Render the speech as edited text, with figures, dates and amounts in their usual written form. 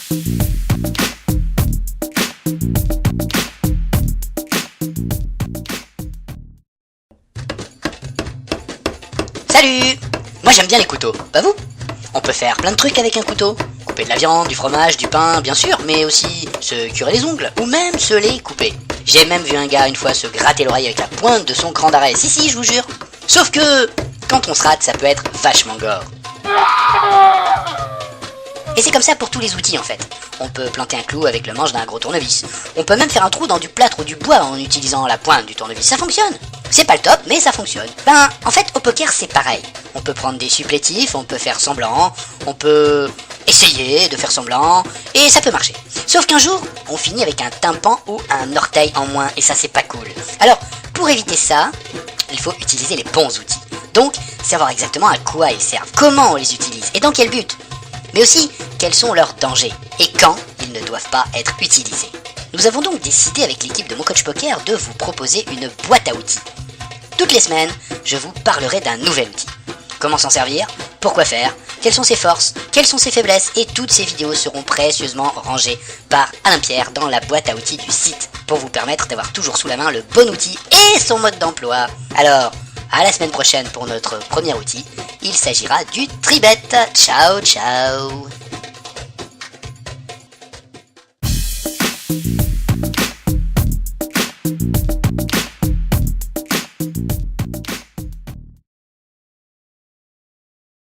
Salut! Moi j'aime bien les couteaux, pas vous? On peut faire plein de trucs avec un couteau. Couper de la viande, du fromage, du pain, bien sûr, mais aussi se curer les ongles, ou même se les couper. J'ai même vu un gars une fois se gratter l'oreille avec la pointe de son cran d'arrêt, si, je vous jure. Sauf que, quand on se rate, ça peut être vachement gore. Et c'est comme ça pour tous les outils en fait. On peut planter un clou avec le manche d'un gros tournevis. On peut même faire un trou dans du plâtre ou du bois en utilisant la pointe du tournevis. Ça fonctionne. C'est pas le top, mais ça fonctionne. Ben, en fait, au poker, c'est pareil. On peut prendre des supplétifs, on peut faire semblant, on peut essayer de faire semblant, et ça peut marcher. Sauf qu'un jour, on finit avec un tympan ou un orteil en moins, et ça c'est pas cool. Alors, pour éviter ça, il faut utiliser les bons outils. Donc, savoir exactement à quoi ils servent, comment on les utilise, et dans quel but. Mais aussi, quels sont leurs dangers, et quand ils ne doivent pas être utilisés. Nous avons donc décidé avec l'équipe de Mon Coach Poker de vous proposer une boîte à outils. Toutes les semaines, je vous parlerai d'un nouvel outil. Comment s'en servir, pourquoi faire, quelles sont ses forces, quelles sont ses faiblesses, et toutes ces vidéos seront précieusement rangées par Alain Pierre dans la boîte à outils du site, pour vous permettre d'avoir toujours sous la main le bon outil et son mode d'emploi. Alors, à la semaine prochaine pour notre premier outil, il s'agira du tribet. Ciao, ciao.